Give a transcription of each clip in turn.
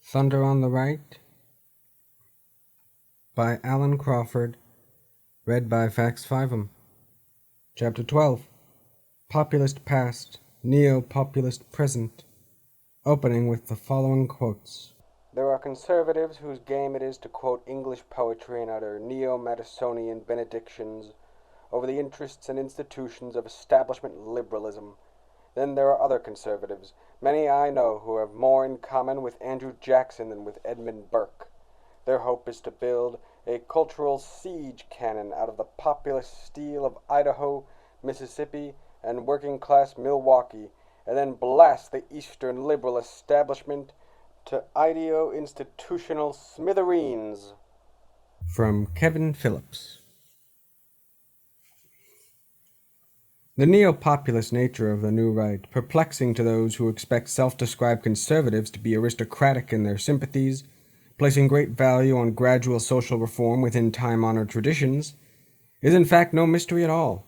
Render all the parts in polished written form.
Thunder on the Right by Alan Crawford, read by Fax Fivem. Chapter 12. Populist Past, NeoPopulist Present, opening with the following quotes. There are conservatives whose game it is to quote English poetry and utter neo-Madisonian benedictions over the interests and institutions of establishment liberalism. Then there are other conservatives, many I know, who have more in common with Andrew Jackson than with Edmund Burke. Their hope is to build a cultural siege cannon out of the populist steel of Idaho, Mississippi, and working-class Milwaukee, and then blast the Eastern liberal establishment to ideo-institutional smithereens. From Kevin Phillips. The neo-populist nature of the new right, perplexing to those who expect self-described conservatives to be aristocratic in their sympathies, placing great value on gradual social reform within time-honored traditions, is in fact no mystery at all.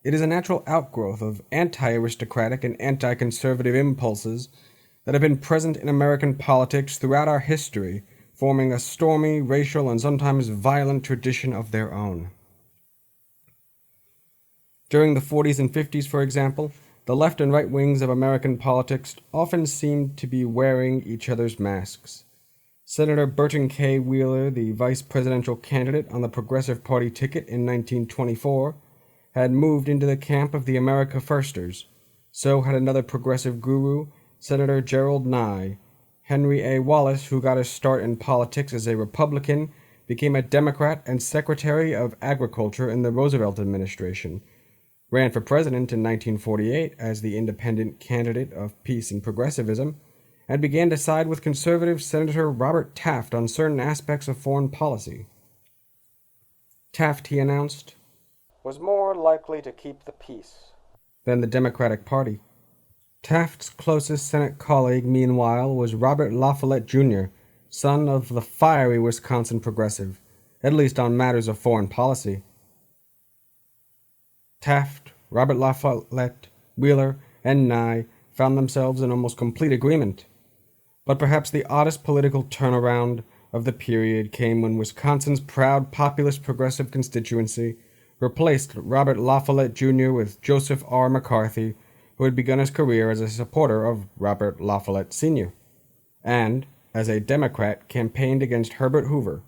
It is a natural outgrowth of anti-aristocratic and anti-conservative impulses that have been present in American politics throughout our history, forming a stormy, racial, and sometimes violent tradition of their own. During the 40s and 50s, for example, the left and right wings of American politics often seemed to be wearing each other's masks. Senator Burton K. Wheeler, the vice presidential candidate on the Progressive Party ticket in 1924, had moved into the camp of the America Firsters. So had another progressive guru, Senator Gerald Nye. Henry A. Wallace, who got his start in politics as a Republican, became a Democrat and Secretary of Agriculture in the Roosevelt administration, ran for president in 1948 as the independent candidate of peace and progressivism, and began to side with conservative Senator Robert Taft on certain aspects of foreign policy. Taft, he announced, was more likely to keep the peace than the Democratic Party. Taft's closest Senate colleague, meanwhile, was Robert La Follette, Jr., son of the fiery Wisconsin progressive, at least on matters of foreign policy. Taft, Robert La Follette, Wheeler, and Nye found themselves in almost complete agreement. But perhaps the oddest political turnaround of the period came when Wisconsin's proud populist progressive constituency replaced Robert La Follette Jr. with Joseph R. McCarthy, who had begun his career as a supporter of Robert La Follette Sr., and, as a Democrat, campaigned against Herbert Hoover.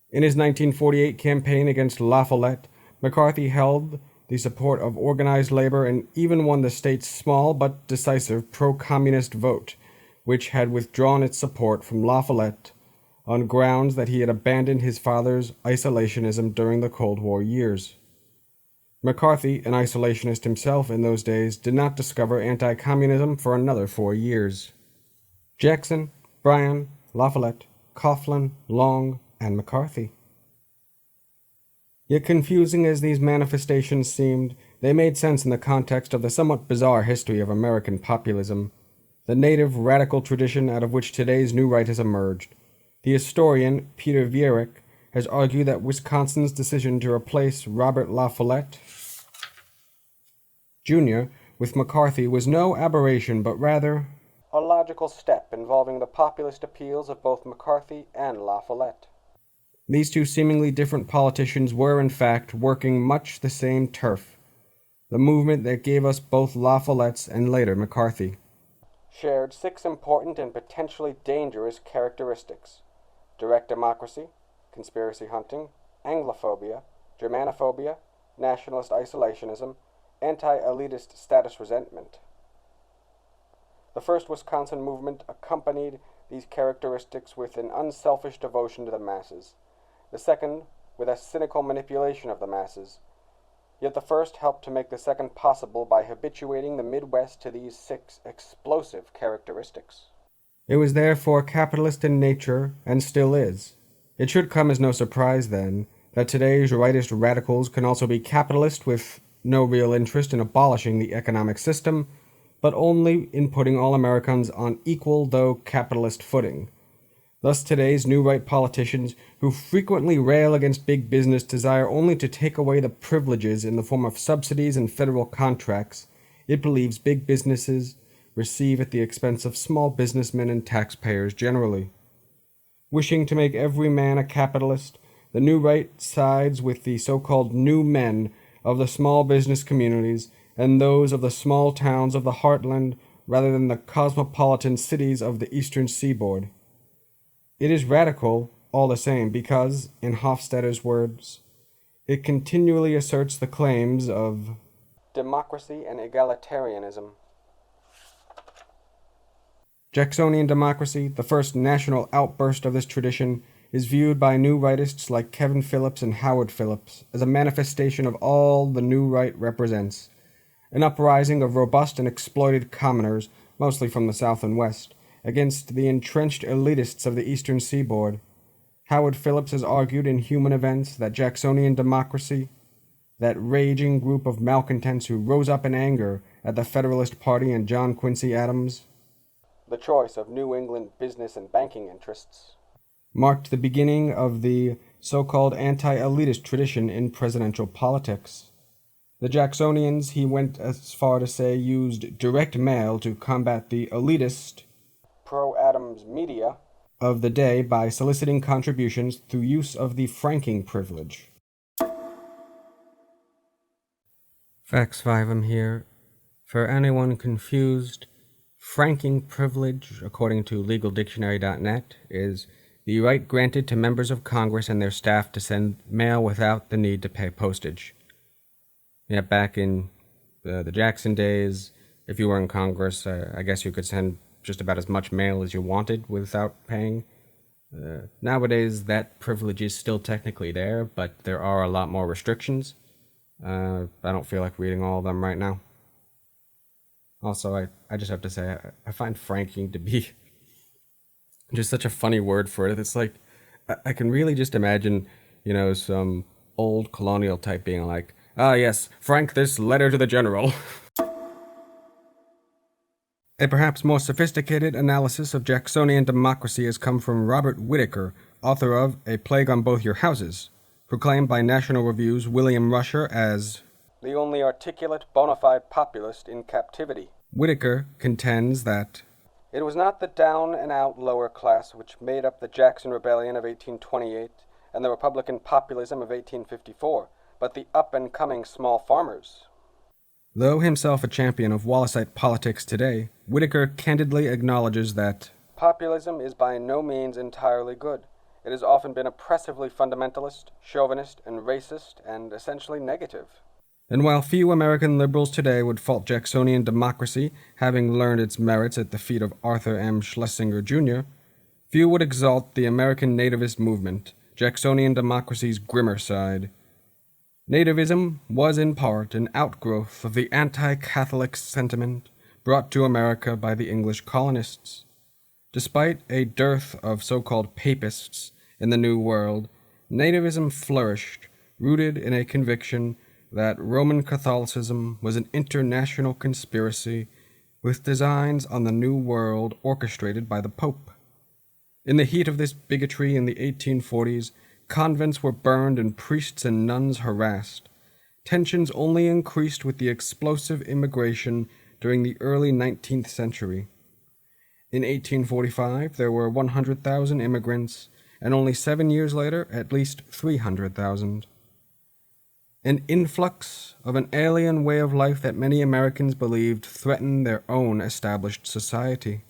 In his 1948 campaign against La Follette, McCarthy held the support of organized labor and even won the state's small but decisive pro-communist vote, which had withdrawn its support from La Follette on grounds that he had abandoned his father's isolationism during the Cold War years. McCarthy, an isolationist himself in those days, did not discover anti-communism for another 4 years. Jackson, Bryan, La Follette, Coughlin, Long, and McCarthy. Yet confusing as these manifestations seemed, they made sense in the context of the somewhat bizarre history of American populism, the native radical tradition out of which today's new right has emerged. The historian Peter Viereck has argued that Wisconsin's decision to replace Robert La Follette Jr. with McCarthy was no aberration, but rather a logical step involving the populist appeals of both McCarthy and La Follette. These two seemingly different politicians were, in fact, working much the same turf, the movement that gave us both La Follettes and later McCarthy. Shared 6 important and potentially dangerous characteristics: direct democracy, conspiracy hunting, Anglophobia, Germanophobia, nationalist isolationism, anti-elitist status resentment. The first Wisconsin movement accompanied these characteristics with an unselfish devotion to the masses. The second, with a cynical manipulation of the masses. Yet the first helped to make the second possible by habituating the Midwest to these 6 explosive characteristics. It was therefore capitalist in nature, and still is. It should come as no surprise, then, that today's rightist radicals can also be capitalist with no real interest in abolishing the economic system, but only in putting all Americans on equal, though capitalist footing. Thus today's new right politicians, who frequently rail against big business, desire only to take away the privileges in the form of subsidies and federal contracts it believes big businesses receive at the expense of small businessmen and taxpayers generally. Wishing to make every man a capitalist, the new right sides with the so-called new men of the small business communities and those of the small towns of the heartland rather than the cosmopolitan cities of the eastern seaboard. It is radical, all the same, because, in Hofstadter's words, it continually asserts the claims of democracy and egalitarianism. Jacksonian democracy, the first national outburst of this tradition, is viewed by new rightists like Kevin Phillips and Howard Phillips as a manifestation of all the new right represents, an uprising of robust and exploited commoners, mostly from the South and West, against the entrenched elitists of the eastern seaboard. Howard Phillips has argued in Human Events that Jacksonian democracy, that raging group of malcontents who rose up in anger at the Federalist Party and John Quincy Adams, the choice of New England business and banking interests, marked the beginning of the so-called anti-elitist tradition in presidential politics. The Jacksonians, he went as far to say, used direct mail to combat the elitist, pro-Adams media of the day by soliciting contributions through use of the franking privilege. Facts 5 here. For anyone confused, franking privilege, according to legaldictionary.net, is the right granted to members of Congress and their staff to send mail without the need to pay postage. Yeah, back in the Jackson days, if you were in Congress, I guess you could send just about as much mail as you wanted without paying. Nowadays, that privilege is still technically there, but there are a lot more restrictions. I don't feel like reading all of them right now. Also, I just have to say, I find franking to be just such a funny word for it. It's like, I can really just imagine, some old colonial type being like, "Ah, yes, frank this letter to the general." A perhaps more sophisticated analysis of Jacksonian democracy has come from Robert Whittaker, author of A Plague on Both Your Houses, proclaimed by National Review's William Rusher as the only articulate, bona fide populist in captivity. Whittaker contends that it was not the down-and-out lower class which made up the Jackson Rebellion of 1828 and the Republican populism of 1854, but the up-and-coming small farmers. Though himself a champion of Wallisite politics today, Whittaker candidly acknowledges that populism is by no means entirely good. It has often been oppressively fundamentalist, chauvinist, and racist, and essentially negative. And while few American liberals today would fault Jacksonian democracy, having learned its merits at the feet of Arthur M. Schlesinger, Jr., few would exalt the American nativist movement, Jacksonian democracy's grimmer side. Nativism was in part an outgrowth of the anti-Catholic sentiment brought to America by the English colonists. Despite a dearth of so-called papists in the New World, nativism flourished, rooted in a conviction that Roman Catholicism was an international conspiracy with designs on the New World orchestrated by the Pope. In the heat of this bigotry in the 1840s, convents were burned and priests and nuns harassed. Tensions only increased with the explosive immigration during the early 19th century. In 1845, there were 100,000 immigrants, and only 7 years later, at least 300,000. An influx of an alien way of life that many Americans believed threatened their own established society.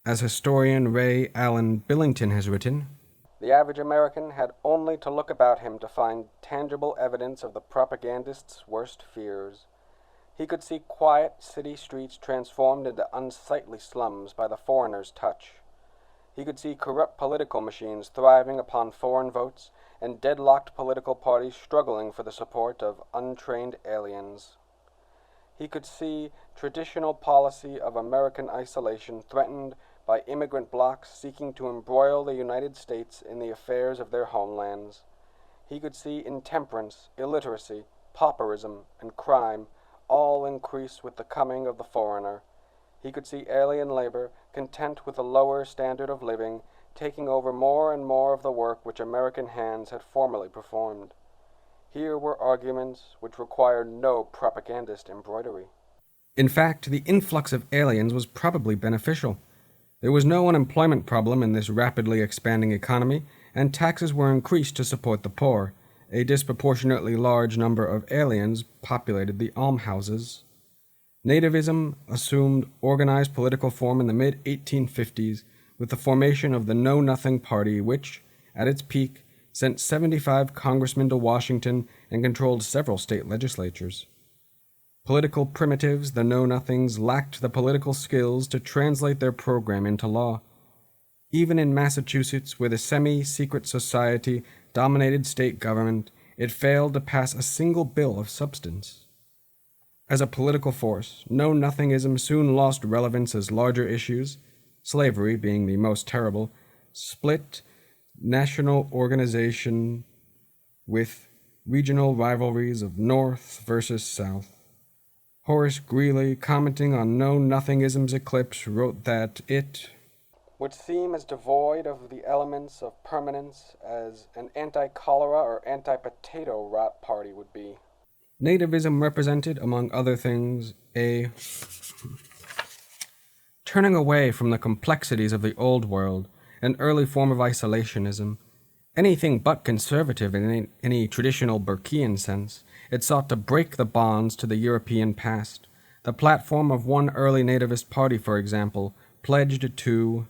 As historian Ray Allen Billington has written, the average American had only to look about him to find tangible evidence of the propagandist's worst fears. He could see quiet city streets transformed into unsightly slums by the foreigner's touch. He could see corrupt political machines thriving upon foreign votes and deadlocked political parties struggling for the support of untrained aliens. He could see traditional policy of American isolation threatened by immigrant blocs seeking to embroil the United States in the affairs of their homelands. He could see intemperance, illiteracy, pauperism, and crime all increase with the coming of the foreigner. He could see alien labor, content with a lower standard of living, taking over more and more of the work which American hands had formerly performed. Here were arguments which required no propagandist embroidery. In fact, the influx of aliens was probably beneficial. There was no unemployment problem in this rapidly expanding economy, and taxes were increased to support the poor. A disproportionately large number of aliens populated the almhouses. Nativism assumed organized political form in the mid-1850s with the formation of the Know-Nothing Party, which, at its peak, sent 75 congressmen to Washington and controlled several state legislatures. Political primitives, the Know-Nothings, lacked the political skills to translate their program into law. Even in Massachusetts, where the semi-secret society dominated state government, it failed to pass a single bill of substance. As a political force, Know-Nothingism soon lost relevance as larger issues, slavery being the most terrible, split national organization with regional rivalries of North versus South. Horace Greeley, commenting on Know-Nothingism's eclipse, wrote that it would seem as devoid of the elements of permanence as an anti-cholera or anti-potato rot party would be. Nativism represented, among other things, a turning away from the complexities of the Old World, an early form of isolationism. Anything but conservative in any traditional Burkean sense, it sought to break the bonds to the European past. The platform of one early nativist party, for example, pledged to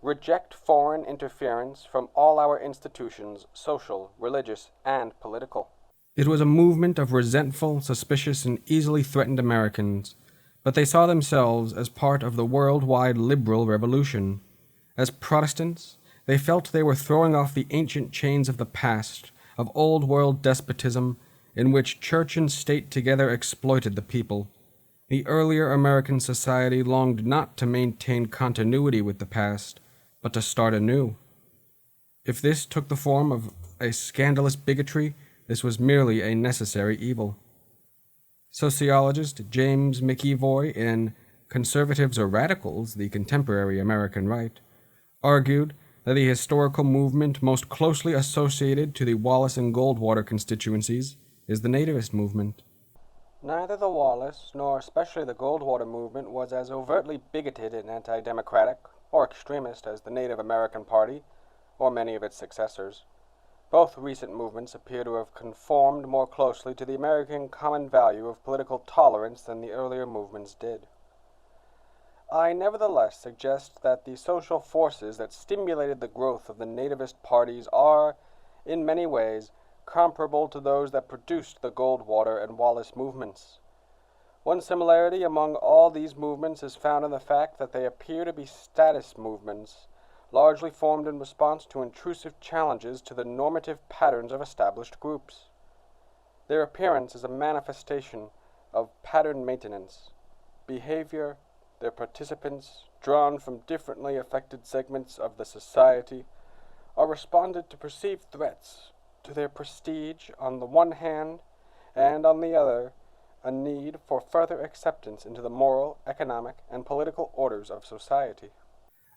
reject foreign interference from all our institutions, social, religious, and political. It was a movement of resentful, suspicious, and easily threatened Americans, but they saw themselves as part of the worldwide liberal revolution. As Protestants, they felt they were throwing off the ancient chains of the past, of old-world despotism, in which church and state together exploited the people. The earlier American society longed not to maintain continuity with the past, but to start anew. If this took the form of a scandalous bigotry, this was merely a necessary evil. Sociologist James McEvoy, in Conservatives or Radicals, the Contemporary American Right, argued that the historical movement most closely associated to the Wallace and Goldwater constituencies is the Nativist movement. Neither the Wallace, nor especially the Goldwater movement, was as overtly bigoted and anti-democratic or extremist as the Native American Party, or many of its successors. Both recent movements appear to have conformed more closely to the American common value of political tolerance than the earlier movements did. I nevertheless suggest that the social forces that stimulated the growth of the nativist parties are, in many ways, comparable to those that produced the Goldwater and Wallace movements. One similarity among all these movements is found in the fact that they appear to be status movements, largely formed in response to intrusive challenges to the normative patterns of established groups. Their appearance is a manifestation of pattern maintenance, behavior. Their participants, drawn from differently affected segments of the society, are responded to perceived threats to their prestige on the one hand, and on the other, a need for further acceptance into the moral, economic, and political orders of society.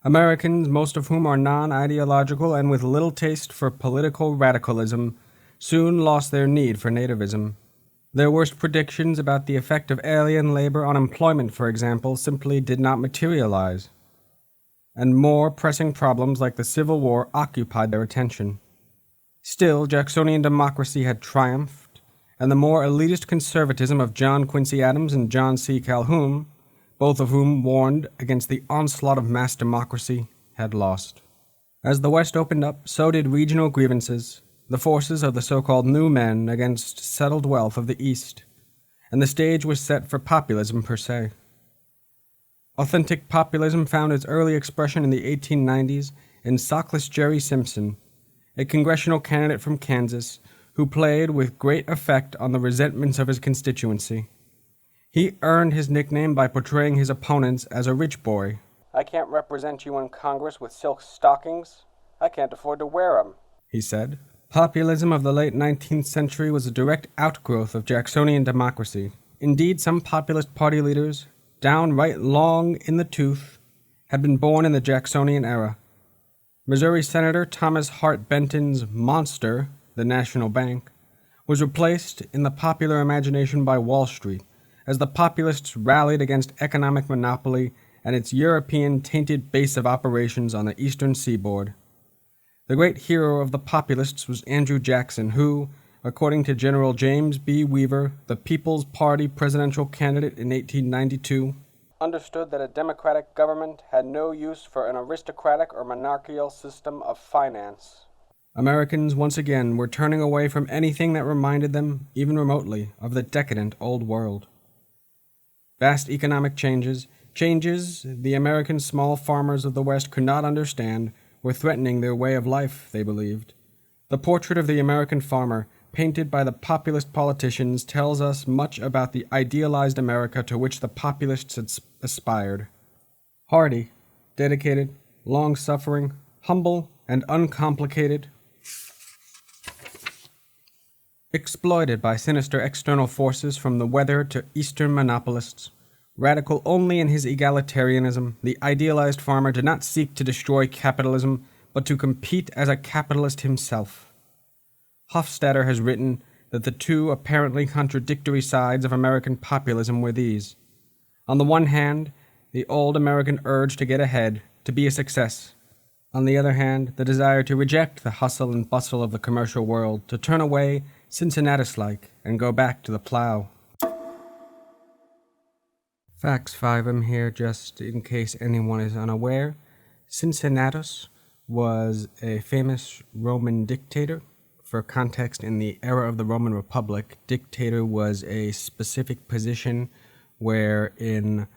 Americans, most of whom are non-ideological and with little taste for political radicalism, soon lost their need for nativism. Their worst predictions about the effect of alien labor on employment, for example, simply did not materialize, and more pressing problems like the Civil War occupied their attention. Still, Jacksonian democracy had triumphed, and the more elitist conservatism of John Quincy Adams and John C. Calhoun, both of whom warned against the onslaught of mass democracy, had lost. As the West opened up, so did regional grievances, the forces of the so-called new men against settled wealth of the East, and the stage was set for populism per se. Authentic populism found its early expression in the 1890s in sockless Jerry Simpson, a congressional candidate from Kansas who played with great effect on the resentments of his constituency. He earned his nickname by portraying his opponents as a rich boy. "I can't represent you in Congress with silk stockings. I can't afford to wear 'em," he said. Populism of the late 19th century was a direct outgrowth of Jacksonian democracy. Indeed, some populist party leaders, downright long in the tooth, had been born in the Jacksonian era. Missouri Senator Thomas Hart Benton's monster, the National Bank, was replaced in the popular imagination by Wall Street, as the populists rallied against economic monopoly and its European-tainted base of operations on the eastern seaboard. The great hero of the Populists was Andrew Jackson, who, according to General James B. Weaver, the People's Party presidential candidate in 1892, understood that a democratic government had no use for an aristocratic or monarchical system of finance. Americans once again were turning away from anything that reminded them, even remotely, of the decadent old world. Vast economic changes the American small farmers of the West could not understand, were threatening their way of life, they believed. The portrait of the American farmer, painted by the populist politicians, tells us much about the idealized America to which the populists had aspired. Hardy, dedicated, long-suffering, humble, and uncomplicated, exploited by sinister external forces from the weather to eastern monopolists. Radical only in his egalitarianism, the idealized farmer did not seek to destroy capitalism, but to compete as a capitalist himself. Hofstadter has written that the two apparently contradictory sides of American populism were these. On the one hand, the old American urge to get ahead, to be a success. On the other hand, the desire to reject the hustle and bustle of the commercial world, to turn away Cincinnatus-like and go back to the plow. Facts 5 here, just in case anyone is unaware. Cincinnatus was a famous Roman dictator. For context, in the era of the Roman Republic, dictator was a specific position where in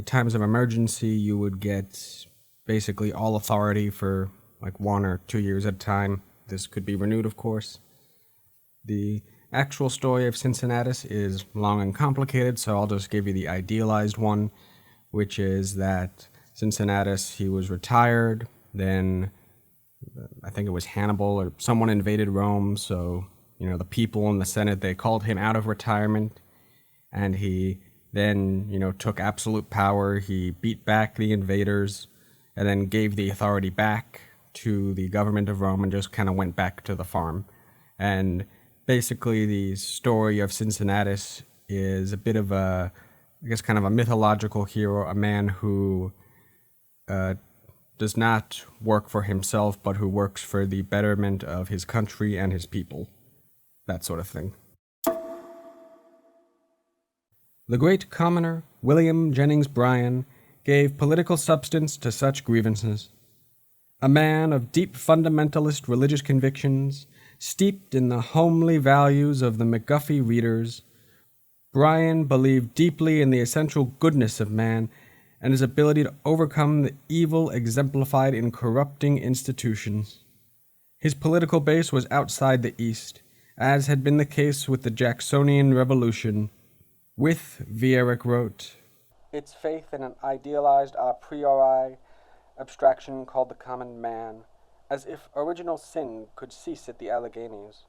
times of emergency you would get basically all authority for like 1 or 2 years at a time. This could be renewed, of course. The actual story of Cincinnatus is long and complicated, so I'll just give you the idealized one, which is that Cincinnatus, he was retired, then I think it was Hannibal or someone invaded Rome, so, the people in the Senate, they called him out of retirement, and he then, took absolute power. He beat back the invaders, and then gave the authority back to the government of Rome and just kind of went back to the farm. And basically, the story of Cincinnatus is a bit of a, kind of a mythological hero, a man who does not work for himself, but who works for the betterment of his country and his people. That sort of thing. The great commoner, William Jennings Bryan, gave political substance to such grievances. A man of deep fundamentalist religious convictions, steeped in the homely values of the McGuffey readers, Bryan believed deeply in the essential goodness of man and his ability to overcome the evil exemplified in corrupting institutions. His political base was outside the East, as had been the case with the Jacksonian Revolution. With, Viereck wrote, its faith in an idealized a priori abstraction called the common man, as if original sin could cease at the Alleghenies,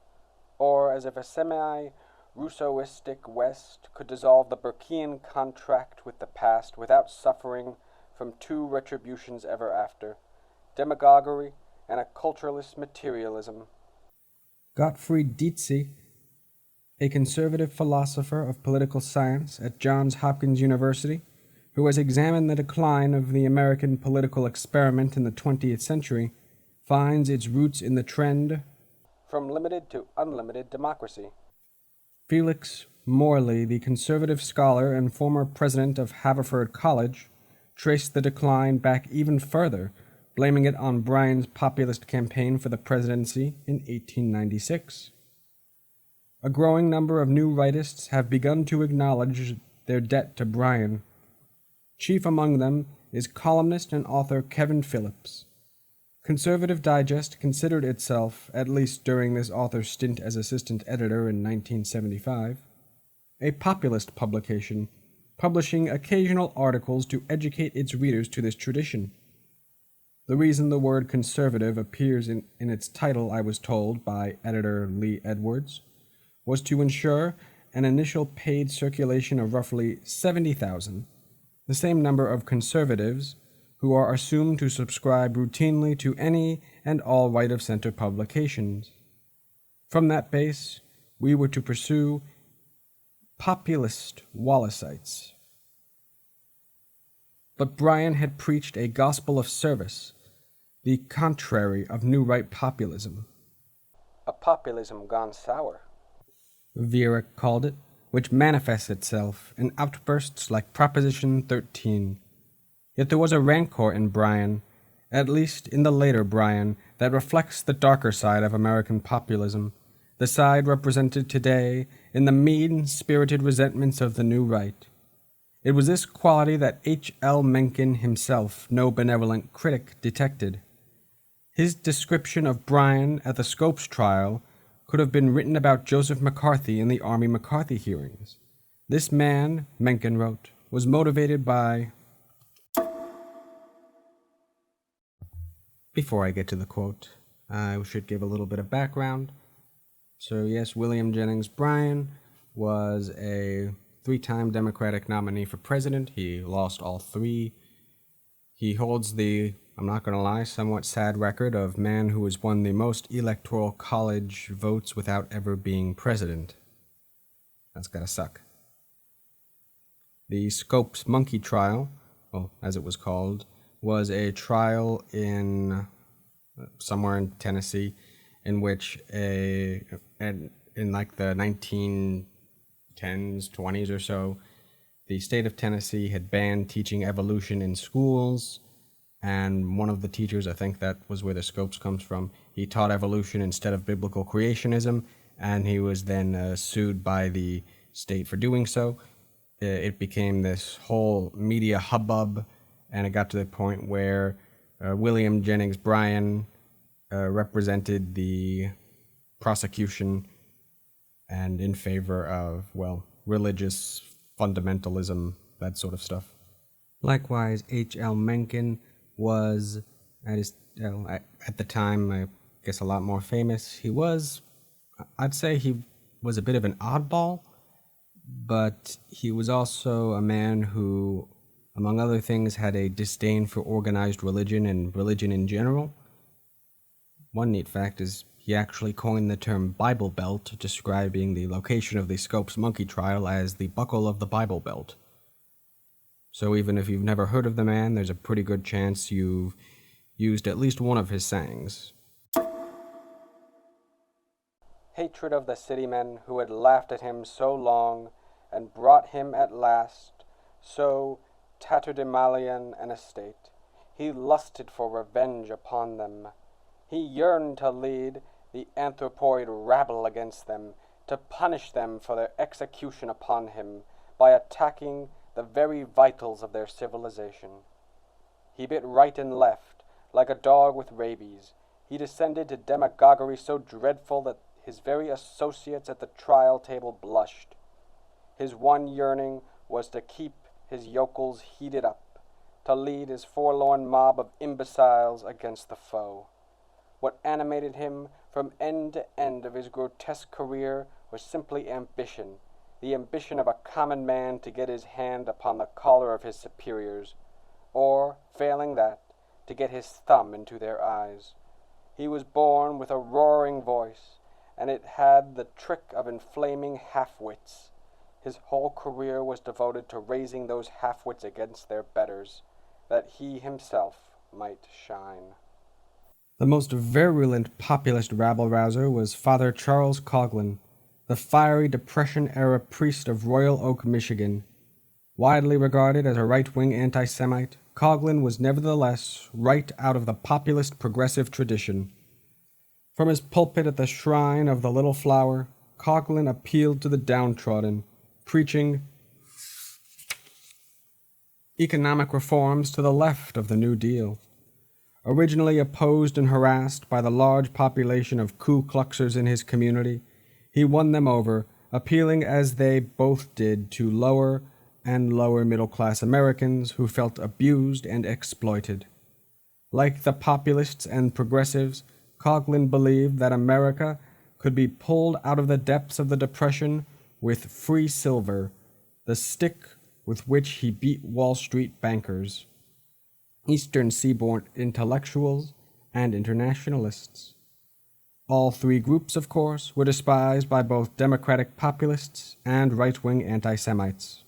or as if a semi-Rousseauistic West could dissolve the Burkean contract with the past without suffering from 2 retributions ever after, demagoguery and a culturalist materialism. Gottfried Dietze, a conservative philosopher of political science at Johns Hopkins University, who has examined the decline of the American political experiment in the 20th century, finds its roots in the trend from limited to unlimited democracy. Felix Morley, the conservative scholar and former president of Haverford College, traced the decline back even further, blaming it on Bryan's populist campaign for the presidency in 1896. A growing number of new rightists have begun to acknowledge their debt to Bryan. Chief among them is columnist and author Kevin Phillips. Conservative Digest considered itself, at least during this author's stint as assistant editor in 1975, a populist publication, publishing occasional articles to educate its readers to this tradition. The reason the word conservative appears in its title, I was told by editor Lee Edwards, was to ensure an initial paid circulation of roughly 70,000, the same number of conservatives who are assumed to subscribe routinely to any and all right-of-center publications. From that base, we were to pursue populist Wallicites. But Bryan had preached a gospel of service, the contrary of new right populism. A populism gone sour, Rhetoric called it, which manifests itself in outbursts like Proposition 13. Yet there was a rancor in Bryan, at least in the later Bryan, that reflects the darker side of American populism, the side represented today in the mean-spirited resentments of the new right. It was this quality that H.L. Mencken himself, no benevolent critic, detected. His description of Bryan at the Scopes trial could have been written about Joseph McCarthy in the Army McCarthy hearings. This man, Mencken wrote, was motivated by... Before I get to the quote, I should give a little bit of background. So yes, William Jennings Bryan was a 3-time Democratic nominee for president. He lost all 3. He holds the, I'm not going to lie, somewhat sad record of man who has won the most electoral college votes without ever being president. That's gotta suck. The Scopes monkey trial, well, as it was called, was a trial in somewhere in Tennessee in which in like the 1910s, 20s or so, the state of Tennessee had banned teaching evolution in schools, and one of the teachers, I think that was where the Scopes comes from, he taught evolution instead of biblical creationism, and he was then sued by the state for doing so. It became this whole media hubbub, and it got to the point where William Jennings Bryan represented the prosecution and in favor of, well, religious fundamentalism, that sort of stuff. Likewise, H.L. Mencken was, at the time, I guess a lot more famous. I'd say he was a bit of an oddball, but he was also a man who, among other things, had a disdain for organized religion and religion in general. One neat fact is he actually coined the term Bible Belt, describing the location of the Scopes monkey trial as the buckle of the Bible Belt. So even if you've never heard of the man, there's a pretty good chance you've used at least one of his sayings. hatred of the city men who had laughed at him so long, and brought him at last, so tatterdemalion an estate. He lusted for revenge upon them. He yearned to lead the anthropoid rabble against them, to punish them for their execution upon him, by attacking the very vitals of their civilization. He bit right and left, like a dog with rabies. He descended to demagoguery so dreadful that his very associates at the trial table blushed. His one yearning was to keep his yokels heated up, to lead his forlorn mob of imbeciles against the foe. What animated him from end to end of his grotesque career was simply ambition, the ambition of a common man to get his hand upon the collar of his superiors, or, failing that, to get his thumb into their eyes. He was born with a roaring voice, and it had the trick of inflaming half-wits. His whole career was devoted to raising those half-wits against their betters, that he himself might shine. The most virulent populist rabble-rouser was Father Charles Coughlin, the fiery Depression-era priest of Royal Oak, Michigan. Widely regarded as a right-wing anti-Semite, Coughlin was nevertheless right out of the populist progressive tradition. From his pulpit at the shrine of the Little Flower, Coughlin appealed to the downtrodden, preaching economic reforms to the left of the New Deal. Originally opposed and harassed by the large population of Ku Kluxers in his community, he won them over, appealing as they both did to lower and lower middle-class Americans who felt abused and exploited. Like the populists and progressives, Coughlin believed that America could be pulled out of the depths of the Depression with free silver, the stick with which he beat Wall Street bankers, Eastern Seaboard intellectuals, and internationalists. All three groups, of course, were despised by both Democratic populists and right-wing anti-Semites.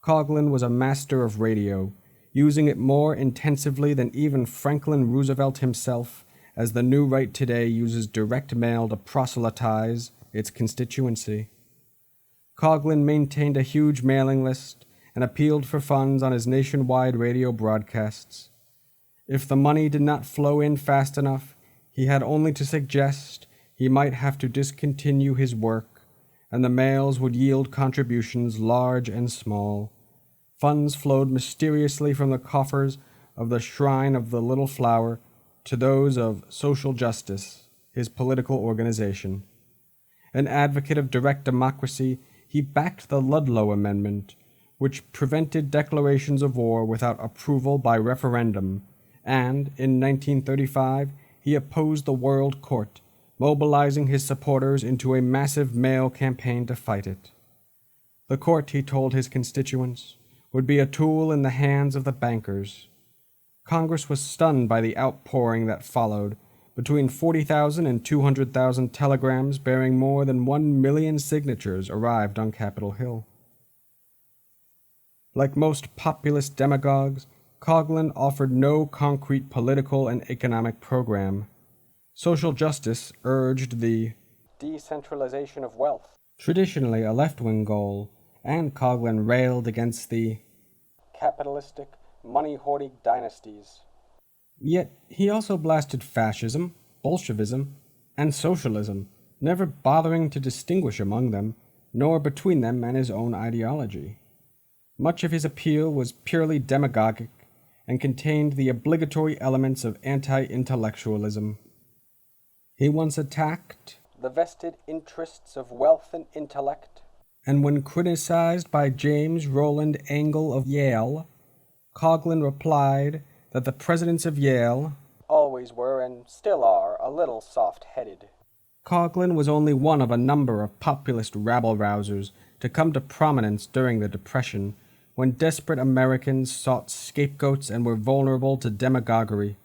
Coughlin was a master of radio, using it more intensively than even Franklin Roosevelt himself, as the New Right today uses direct mail to proselytize its constituency. Coughlin maintained a huge mailing list and appealed for funds on his nationwide radio broadcasts. If the money did not flow in fast enough, he had only to suggest he might have to discontinue his work, and the mails would yield contributions large and small. Funds flowed mysteriously from the coffers of the Shrine of the Little Flower to those of Social Justice, his political organization. An advocate of direct democracy, he backed the Ludlow Amendment, which prevented declarations of war without approval by referendum, and, in 1935, he opposed the World Court, mobilizing his supporters into a massive mail campaign to fight it. The court, he told his constituents, would be a tool in the hands of the bankers. Congress was stunned by the outpouring that followed. Between 40,000 and 200,000 telegrams bearing more than 1 million signatures arrived on Capitol Hill. Like most populist demagogues, Coughlin offered no concrete political and economic program. Social justice urged the decentralization of wealth, traditionally a left-wing goal, and Coughlin railed against the capitalistic, money-hoarding dynasties. Yet he also blasted fascism, Bolshevism, and socialism, never bothering to distinguish among them, nor between them and his own ideology. Much of his appeal was purely demagogic and contained the obligatory elements of anti-intellectualism. He once attacked the vested interests of wealth and intellect, and when criticized by James Roland Angle of Yale, Coughlin replied that the presidents of Yale always were and still are a little soft-headed. Coughlin was only one of a number of populist rabble-rousers to come to prominence during the Depression, when desperate Americans sought scapegoats and were vulnerable to demagoguery.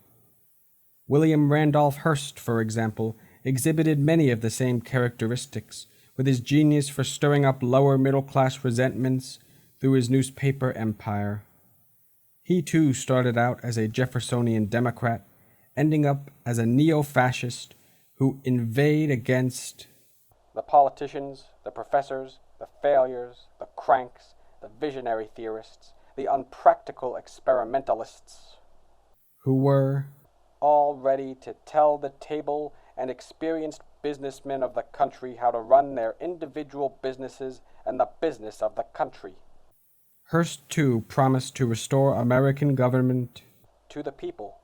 William Randolph Hearst, for example, exhibited many of the same characteristics, with his genius for stirring up lower middle-class resentments through his newspaper empire. He too started out as a Jeffersonian Democrat, ending up as a neo-fascist who inveighed against the politicians, the professors, the failures, the cranks, the visionary theorists, the unpractical experimentalists, who were all ready to tell the table and experienced businessmen of the country how to run their individual businesses and the business of the country. Hearst, too, promised to restore American government to the people,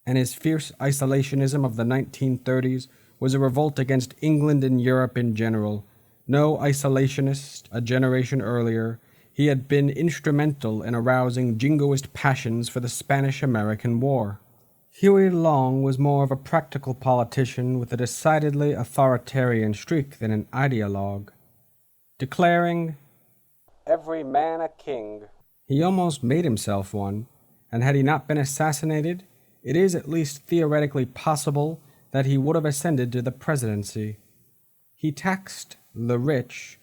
and his fierce isolationism of the 1930s was a revolt against England and Europe in general. No isolationist a generation earlier, he had been instrumental in arousing jingoist passions for the Spanish-American War. Huey Long was more of a practical politician with a decidedly authoritarian streak than an ideologue. Declaring every man a king, he almost made himself one, and had he not been assassinated, it is at least theoretically possible that he would have ascended to the presidency. He taxed the rich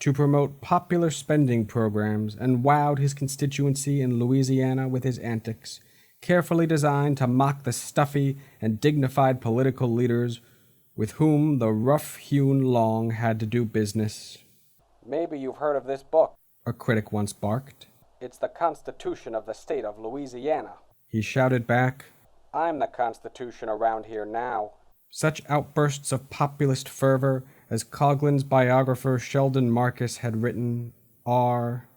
to promote popular spending programs and wowed his constituency in Louisiana with his antics, carefully designed to mock the stuffy and dignified political leaders with whom the rough-hewn Long had to do business. Maybe you've heard of this book, a critic once barked. It's the Constitution of the state of Louisiana. He shouted back, I'm the Constitution around here now. Such outbursts of populist fervor as Coughlin's biographer Sheldon Marcus had written are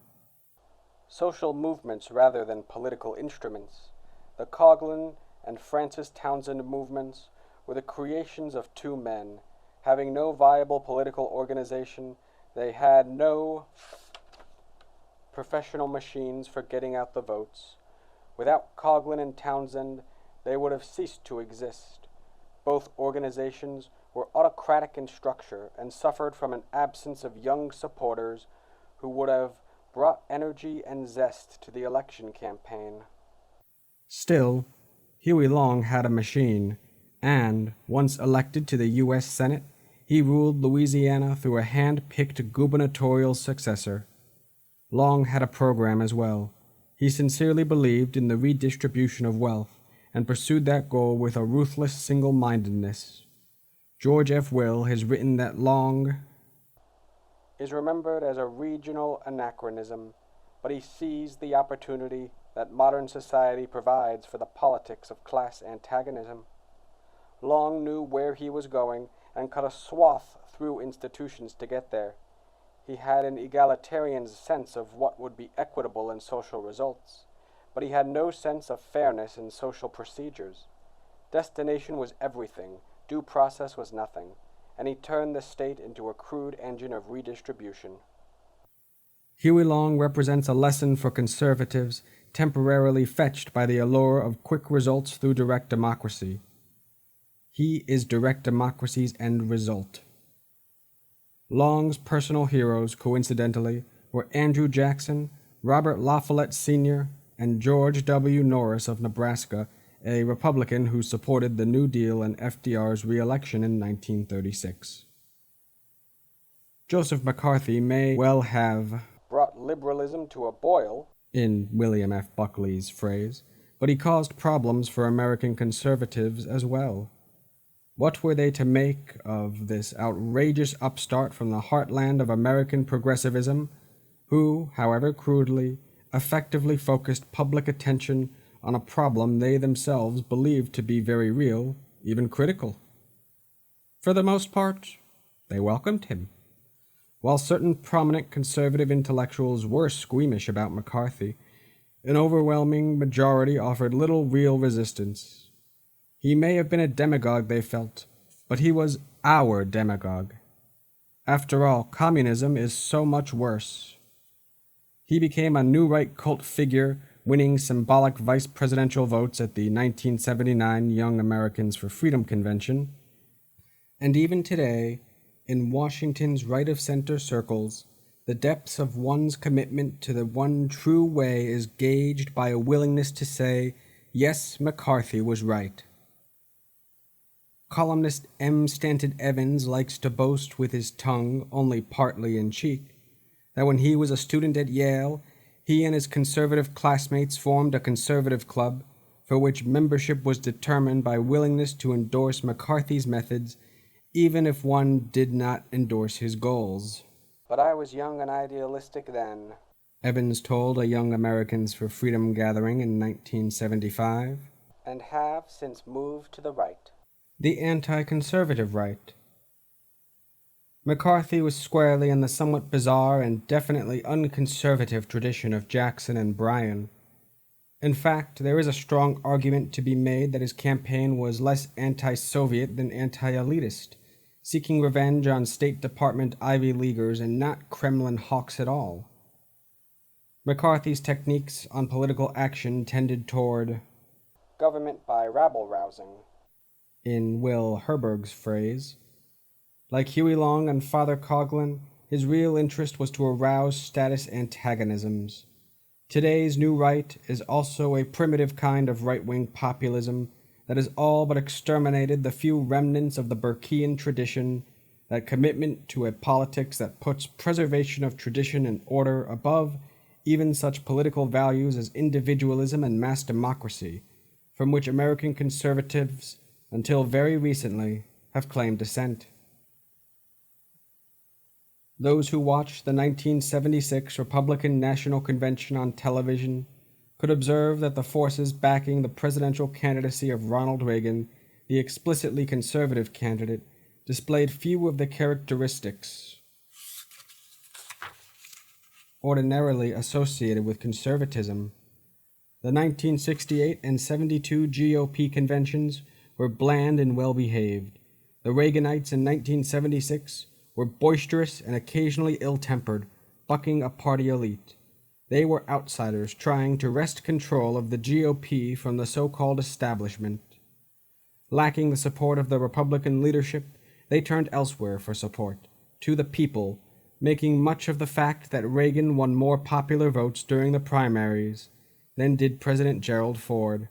social movements rather than political instruments. The Coughlin and Francis Townsend movements were the creations of two men. Having no viable political organization, they had no professional machines for getting out the votes. Without Coughlin and Townsend, they would have ceased to exist. Both organizations were autocratic in structure and suffered from an absence of young supporters who would have brought energy and zest to the election campaign. Still, Huey Long had a machine, and, once elected to the U.S. Senate, he ruled Louisiana through a hand-picked gubernatorial successor. Long had a program as well, He sincerely believed in the redistribution of wealth and pursued that goal with a ruthless single-mindedness. George F. Will has written that Long is remembered as a regional anachronism, but he seized the opportunity that modern society provides for the politics of class antagonism. Long knew where he was going and cut a swath through institutions to get there. He had an egalitarian sense of what would be equitable in social results, but he had no sense of fairness in social procedures. Destination was everything, due process was nothing, and he turned the state into a crude engine of redistribution. Huey Long represents a lesson for conservatives temporarily fetched by the allure of quick results through direct democracy. He is direct democracy's end result. Long's personal heroes, coincidentally, were Andrew Jackson, Robert La Follette Sr., and George W. Norris of Nebraska, a Republican who supported the New Deal and FDR's re-election in 1936. Joseph McCarthy may well have brought liberalism to a boil, in William F. Buckley's phrase, but he caused problems for American conservatives as well. What were they to make of this outrageous upstart from the heartland of American progressivism, who, however crudely, effectively focused public attention on a problem they themselves believed to be very real, even critical? For the most part, they welcomed him. While certain prominent conservative intellectuals were squeamish about McCarthy, an overwhelming majority offered little real resistance. He may have been a demagogue, they felt, but he was our demagogue. After all, communism is so much worse. He became a New Right cult figure, winning symbolic vice presidential votes at the 1979 Young Americans for Freedom Convention. And even today, in Washington's right-of-center circles, the depths of one's commitment to the one true way is gauged by a willingness to say, yes, McCarthy was right. Columnist M. Stanton Evans likes to boast with his tongue, only partly in cheek, that when he was a student at Yale, he and his conservative classmates formed a conservative club for which membership was determined by willingness to endorse McCarthy's methods even if one did not endorse his goals. But I was young and idealistic then, Evans told a Young Americans for Freedom gathering in 1975. And have since moved to the right. The anti-conservative right. McCarthy was squarely in the somewhat bizarre and definitely unconservative tradition of Jackson and Bryan. In fact, there is a strong argument to be made that his campaign was less anti-Soviet than anti-elitist, seeking revenge on State Department Ivy Leaguers and not Kremlin hawks at all. McCarthy's techniques on political action tended toward government by rabble-rousing, in Will Herberg's phrase. Like Huey Long and Father Coughlin, his real interest was to arouse status antagonisms. Today's New Right is also a primitive kind of right-wing populism that has all but exterminated the few remnants of the Burkean tradition, that commitment to a politics that puts preservation of tradition and order above even such political values as individualism and mass democracy, from which American conservatives, until very recently, have claimed descent. Those who watched the 1976 Republican National Convention on television could observe that the forces backing the presidential candidacy of Ronald Reagan, the explicitly conservative candidate, displayed few of the characteristics ordinarily associated with conservatism. The 1968 and 72 GOP conventions were bland and well-behaved. The Reaganites in 1976 were boisterous and occasionally ill-tempered, bucking a party elite. They were outsiders trying to wrest control of the GOP from the so-called establishment. Lacking the support of the Republican leadership, they turned elsewhere for support, to the people, making much of the fact that Reagan won more popular votes during the primaries than did President Gerald Ford.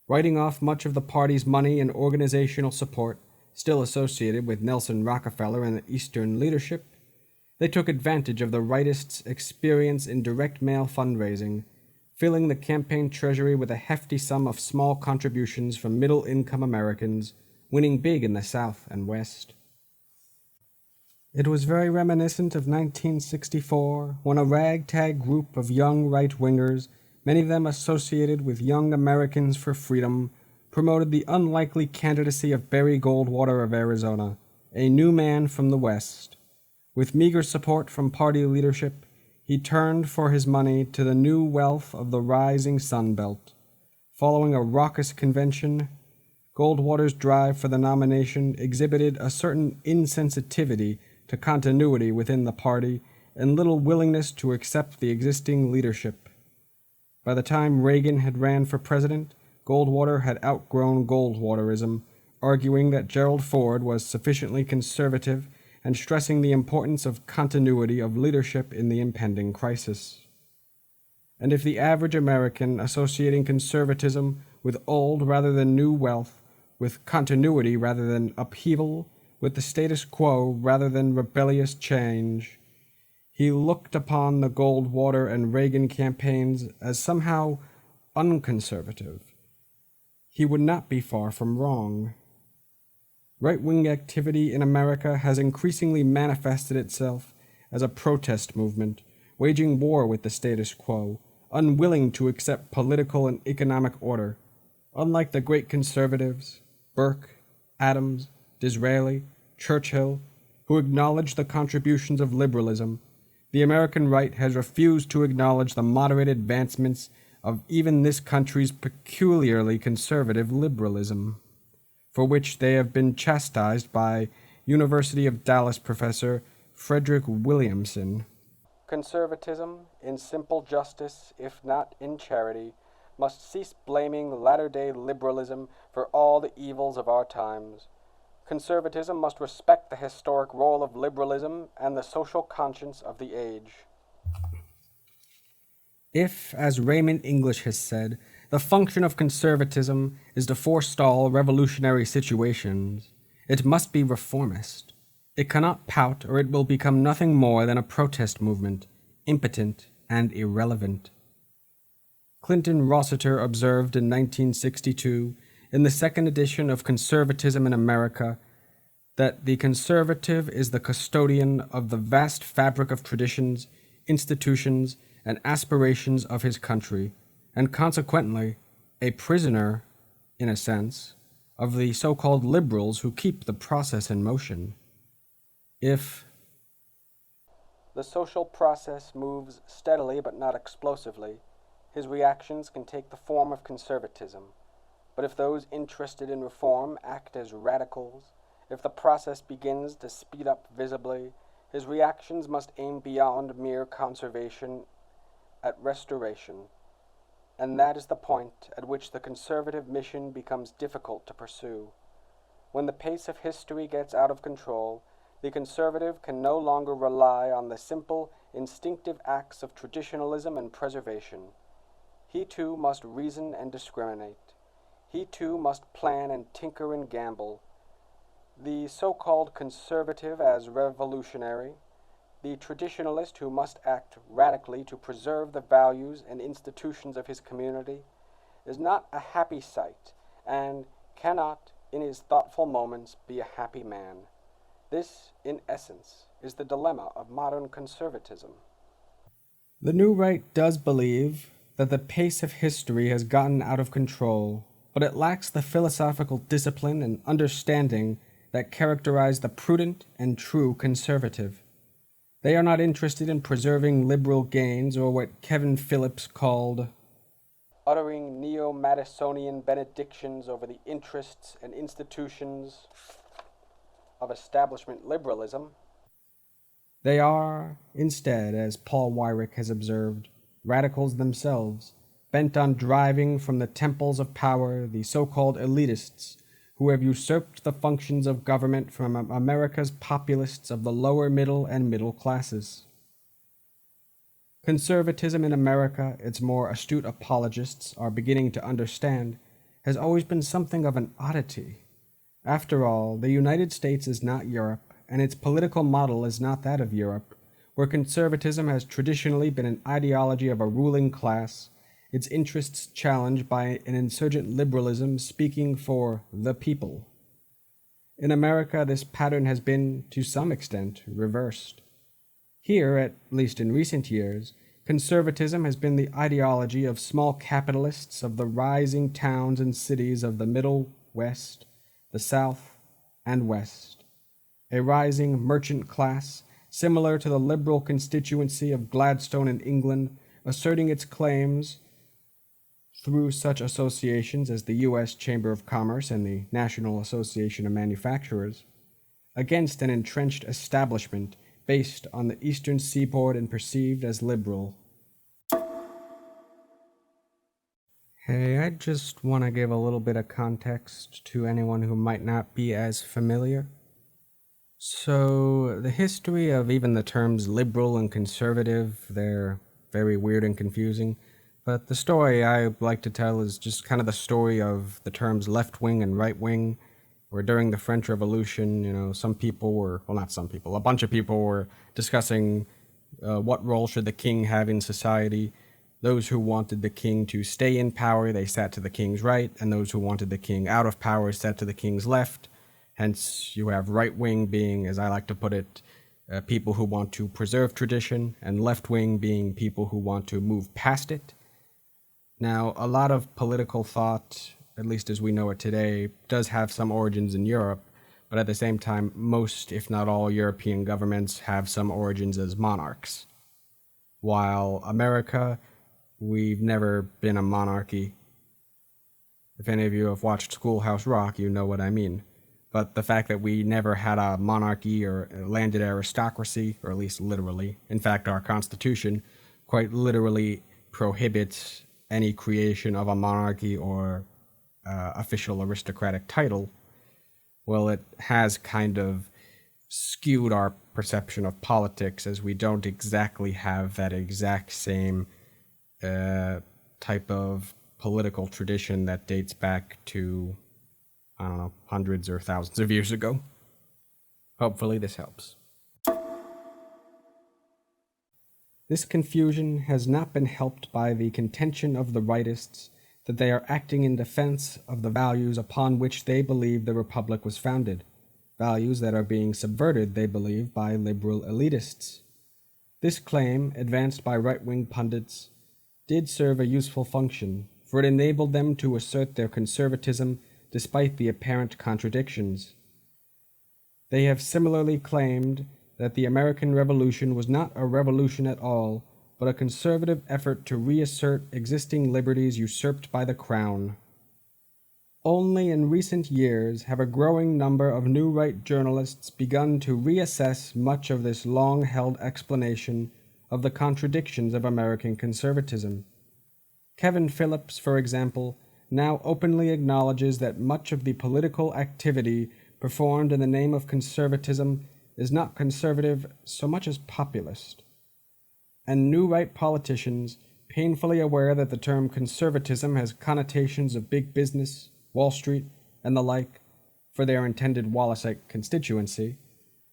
Writing off much of the party's money and organizational support, still associated with Nelson Rockefeller and the Eastern leadership, they took advantage of the rightists' experience in direct mail fundraising, filling the campaign treasury with a hefty sum of small contributions from middle-income Americans, winning big in the South and West. It was very reminiscent of 1964, when a ragtag group of young right-wingers, many of them associated with Young Americans for Freedom, promoted the unlikely candidacy of Barry Goldwater of Arizona, a new man from the West. With meager support from party leadership, he turned for his money to the new wealth of the rising Sun Belt. Following a raucous convention, Goldwater's drive for the nomination exhibited a certain insensitivity to continuity within the party and little willingness to accept the existing leadership. By the time Reagan had ran for president, Goldwater had outgrown Goldwaterism, arguing that Gerald Ford was sufficiently conservative and stressing the importance of continuity of leadership in the impending crisis. And if the average American associating conservatism with old rather than new wealth, with continuity rather than upheaval, with the status quo rather than rebellious change, he looked upon the Goldwater and Reagan campaigns as somehow unconservative, he would not be far from wrong. Right-wing activity in America has increasingly manifested itself as a protest movement, waging war with the status quo, unwilling to accept political and economic order. Unlike the great conservatives, Burke, Adams, Disraeli, Churchill, who acknowledged the contributions of liberalism, the American right has refused to acknowledge the moderate advancements of even this country's peculiarly conservative liberalism, for which they have been chastised by University of Dallas professor Frederick Williamson. Conservatism, in simple justice, if not in charity, must cease blaming latter-day liberalism for all the evils of our times. Conservatism must respect the historic role of liberalism and the social conscience of the age. If, as Raymond English has said, the function of conservatism is to forestall revolutionary situations, it must be reformist. It cannot pout, or it will become nothing more than a protest movement, impotent and irrelevant. Clinton Rossiter observed in 1962, in the second edition of Conservatism in America, that the conservative is the custodian of the vast fabric of traditions, institutions, and aspirations of his country, and consequently a prisoner, in a sense, of the so-called liberals who keep the process in motion. If the social process moves steadily but not explosively, his reactions can take the form of conservatism. But if those interested in reform act as radicals, if the process begins to speed up visibly, his reactions must aim beyond mere conservation at restoration. And that is the point at which the conservative mission becomes difficult to pursue. When the pace of history gets out of control, the conservative can no longer rely on the simple, instinctive acts of traditionalism and preservation. He too must reason and discriminate. He too must plan and tinker and gamble. The so-called conservative as revolutionary, the traditionalist who must act radically to preserve the values and institutions of his community, is not a happy sight, and cannot, in his thoughtful moments, be a happy man. This, in essence, is the dilemma of modern conservatism. the new right does believe that the pace of history has gotten out of control, but it lacks the philosophical discipline and understanding that characterize the prudent and true conservative. They are not interested in preserving liberal gains or what Kevin Phillips called uttering neo-Madisonian benedictions over the interests and institutions of establishment liberalism. They are, instead, as Paul Weyrich has observed, radicals themselves, bent on driving from the temples of power the so-called elitists who have usurped the functions of government from America's populists of the lower middle and middle classes. Conservatism in America, its more astute apologists are beginning to understand, has always been something of an oddity. After all, the United States is not Europe, and its political model is not that of Europe, where conservatism has traditionally been an ideology of a ruling class, its interests challenged by an insurgent liberalism speaking for the people. In America, this pattern has been, to some extent, reversed. Here, at least in recent years, conservatism has been the ideology of small capitalists of the rising towns and cities of the Middle West, the South, and West. A rising merchant class, similar to the liberal constituency of Gladstone in England, asserting its claims through such associations as the U.S. Chamber of Commerce and the National Association of Manufacturers, against an entrenched establishment based on the eastern seaboard and perceived as liberal. Hey, I just want to give a little bit of context to anyone who might not be as familiar. So, the history of even the terms liberal and conservative, they're very weird and confusing. But the story I like to tell is just kind of the story of the terms left-wing and right-wing, where during the French Revolution, some people were, well, not some people, a bunch of people were discussing what role should the king have in society. Those who wanted the king to stay in power, they sat to the king's right, and those who wanted the king out of power sat to the king's left. Hence, you have right-wing being, as I like to put it, people who want to preserve tradition, and left-wing being people who want to move past it. Now, a lot of political thought, at least as we know it today, does have some origins in Europe, but at the same time, most, if not all, European governments have some origins as monarchs. While America, we've never been a monarchy. If any of you have watched Schoolhouse Rock, you know what I mean. But the fact that we never had a monarchy or a landed aristocracy, or at least literally, in fact, our Constitution quite literally prohibits any creation of a monarchy or official aristocratic title, well, it has kind of skewed our perception of politics, as we don't exactly have that exact same type of political tradition that dates back to, I don't know, hundreds or thousands of years ago. Hopefully this helps. This confusion has not been helped by the contention of the rightists that they are acting in defense of the values upon which they believe the Republic was founded, values that are being subverted, they believe, by liberal elitists. This claim, advanced by right-wing pundits, did serve a useful function, for it enabled them to assert their conservatism despite the apparent contradictions. They have similarly claimed that the American Revolution was not a revolution at all, but a conservative effort to reassert existing liberties usurped by the Crown. Only in recent years have a growing number of new right journalists begun to reassess much of this long-held explanation of the contradictions of American conservatism. Kevin Phillips, for example, now openly acknowledges that much of the political activity performed in the name of conservatism is not conservative so much as populist. And new right politicians, painfully aware that the term conservatism has connotations of big business, Wall Street, and the like, for their intended Wallaceite constituency,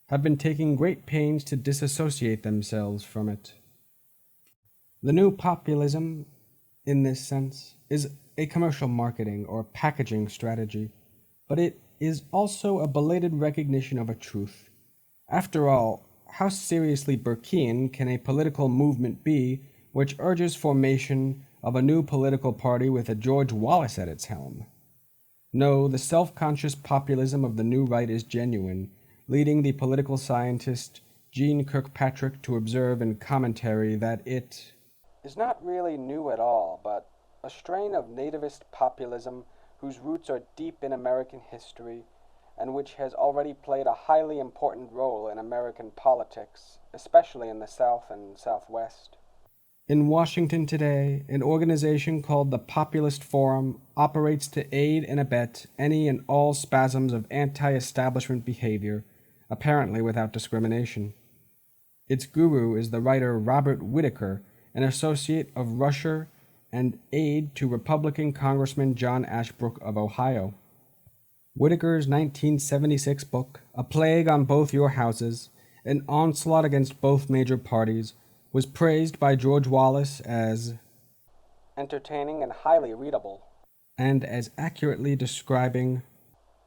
have been taking great pains to disassociate themselves from it. The new populism, in this sense, is a commercial marketing or packaging strategy, but it is also a belated recognition of a truth. After all, how seriously Burkean can a political movement be which urges formation of a new political party with a George Wallace at its helm? No, the self-conscious populism of the new right is genuine, leading the political scientist Jean Kirkpatrick to observe in commentary that it is not really new at all, but a strain of nativist populism whose roots are deep in American history and which has already played a highly important role in American politics, especially in the South and Southwest. In Washington today, an organization called the Populist Forum operates to aid and abet any and all spasms of anti-establishment behavior, apparently without discrimination. Its guru is the writer Robert Whitaker, an associate of Rusher and aide to Republican Congressman John Ashbrook of Ohio. Whitaker's 1976 book, A Plague on Both Your Houses, an onslaught against both major parties, was praised by George Wallace as entertaining and highly readable, and as accurately describing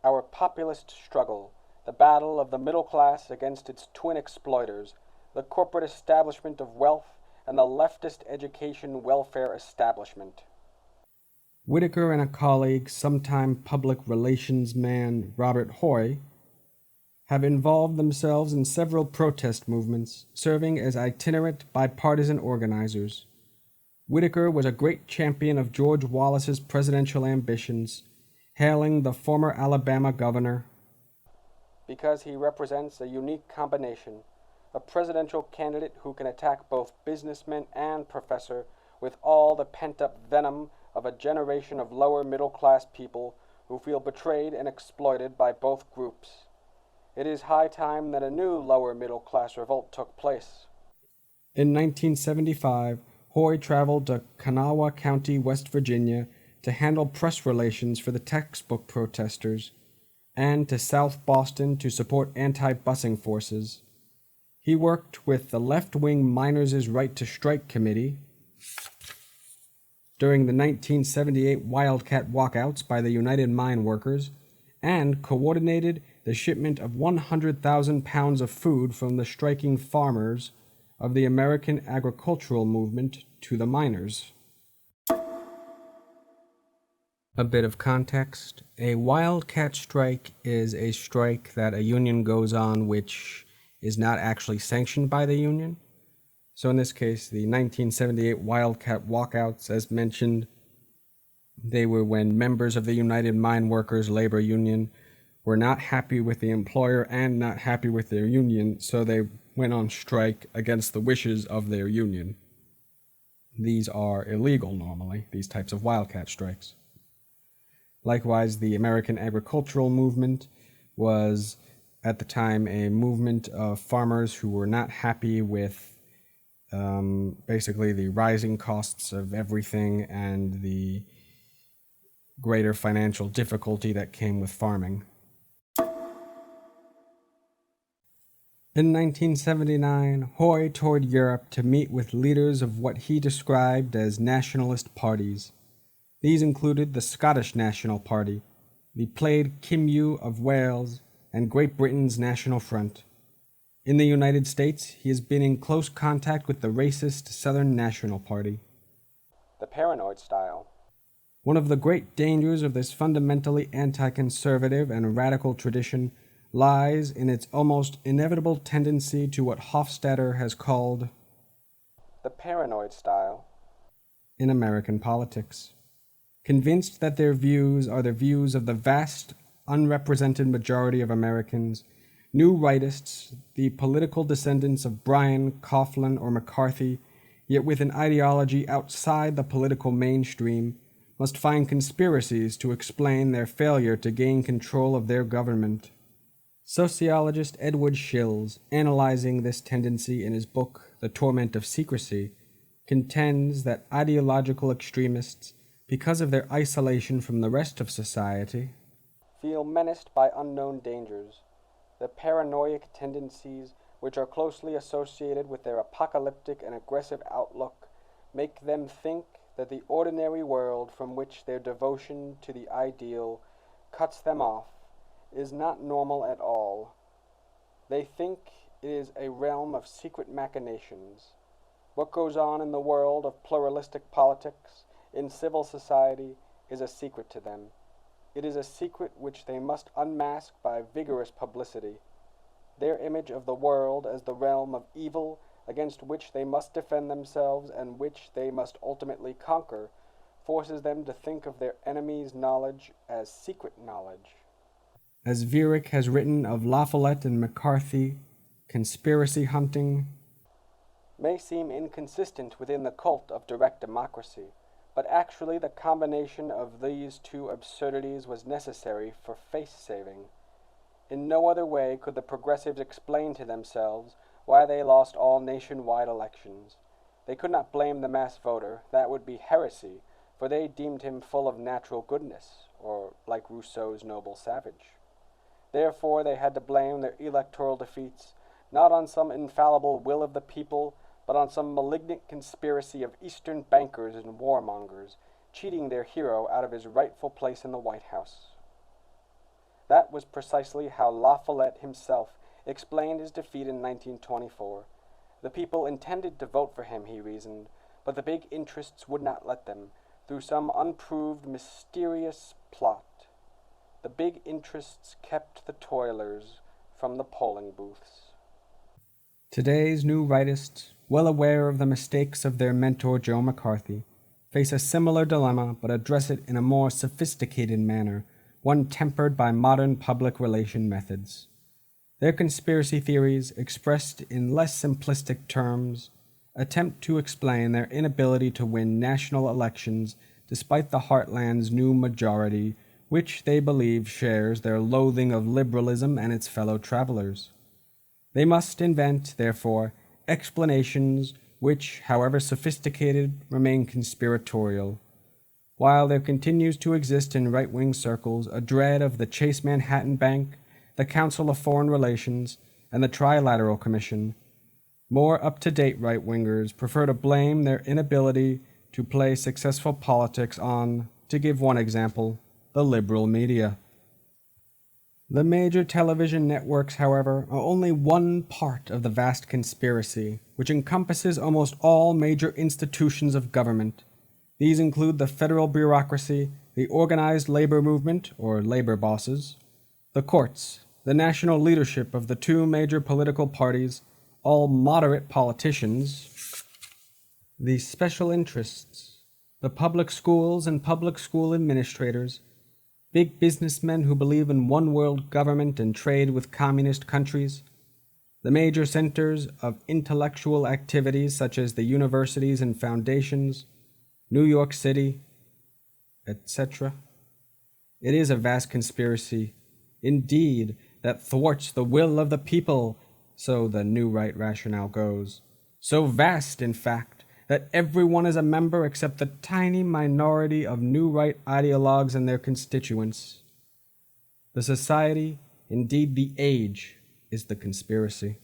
our populist struggle, the battle of the middle class against its twin exploiters, the corporate establishment of wealth and the leftist education welfare establishment. Whitaker and a colleague, sometime public relations man Robert Hoy, have involved themselves in several protest movements, serving as itinerant bipartisan organizers. Whitaker was a great champion of George Wallace's presidential ambitions, hailing the former Alabama governor because he represents a unique combination, a presidential candidate who can attack both businessman and professor with all the pent-up venom of a generation of lower middle-class people who feel betrayed and exploited by both groups. It is high time that a new lower middle-class revolt took place. In 1975, Hoy traveled to Kanawha County, West Virginia, to handle press relations for the textbook protesters, and to South Boston to support anti-busing forces. He worked with the left-wing Miners' Right to Strike Committee during the 1978 Wildcat walkouts by the United Mine Workers, and coordinated the shipment of 100,000 pounds of food from the striking farmers of the American agricultural movement to the miners. A bit of context. A wildcat strike is a strike that a union goes on which is not actually sanctioned by the union. So in this case, the 1978 Wildcat walkouts, as mentioned, they were when members of the United Mine Workers Labor Union were not happy with the employer and not happy with their union, so they went on strike against the wishes of their union. These are illegal normally, these types of wildcat strikes. Likewise, the American agricultural movement was, at the time, a movement of farmers who were not happy with basically the rising costs of everything and the greater financial difficulty that came with farming. In 1979, Hoy toured Europe to meet with leaders of what he described as nationalist parties. These included the Scottish National Party, the Plaid Cymru of Wales, and Great Britain's National Front. In the United States, he has been in close contact with the racist Southern National Party. The paranoid style. One of the great dangers of this fundamentally anti-conservative and radical tradition lies in its almost inevitable tendency to what Hofstadter has called the paranoid style in American politics. Convinced that their views are the views of the vast, unrepresented majority of Americans, new rightists, the political descendants of Bryan, Coughlin, or McCarthy, yet with an ideology outside the political mainstream, must find conspiracies to explain their failure to gain control of their government. Sociologist Edward Shills, analyzing this tendency in his book The Torment of Secrecy, contends that ideological extremists, because of their isolation from the rest of society, feel menaced by unknown dangers. The paranoid tendencies, which are closely associated with their apocalyptic and aggressive outlook, make them think that the ordinary world from which their devotion to the ideal cuts them off is not normal at all. They think it is a realm of secret machinations. What goes on in the world of pluralistic politics, in civil society, is a secret to them. It is a secret which they must unmask by vigorous publicity. Their image of the world as the realm of evil against which they must defend themselves and which they must ultimately conquer forces them to think of their enemies' knowledge as secret knowledge. As Viereck has written of La Follette and McCarthy, conspiracy hunting may seem inconsistent within the cult of direct democracy, but actually the combination of these two absurdities was necessary for face-saving. In no other way could the progressives explain to themselves why they lost all nationwide elections. They could not blame the mass voter. That would be heresy, for they deemed him full of natural goodness, or like Rousseau's noble savage. Therefore they had to blame their electoral defeats, not on some infallible will of the people, but on some malignant conspiracy of Eastern bankers and warmongers, cheating their hero out of his rightful place in the White House. That was precisely how La Follette himself explained his defeat in 1924. The people intended to vote for him, he reasoned, but the big interests would not let them, through some unproved, mysterious plot. The big interests kept the toilers from the polling booths. Today's new rightists, well aware of the mistakes of their mentor Joe McCarthy, face a similar dilemma but address it in a more sophisticated manner, one tempered by modern public relation methods. Their conspiracy theories, expressed in less simplistic terms, attempt to explain their inability to win national elections despite the heartland's new majority, which they believe shares their loathing of liberalism and its fellow travelers. They must invent, therefore, explanations which, however sophisticated, remain conspiratorial, while there continues to exist in right-wing circles a dread of the Chase Manhattan Bank, the Council of Foreign Relations, and the Trilateral Commission. More up-to-date right-wingers prefer to blame their inability to play successful politics on, to give one example, the liberal media. The major television networks, however, are only one part of the vast conspiracy, which encompasses almost all major institutions of government. These include the federal bureaucracy, the organized labor movement, or labor bosses, the courts, the national leadership of the two major political parties, all moderate politicians, the special interests, the public schools and public school administrators, big businessmen who believe in one-world government and trade with communist countries, the major centers of intellectual activities such as the universities and foundations, New York City, etc. It is a vast conspiracy, indeed, that thwarts the will of the people, so the new right rationale goes. So vast, in fact, that everyone is a member except the tiny minority of new right ideologues and their constituents. The society, indeed the age, is the conspiracy.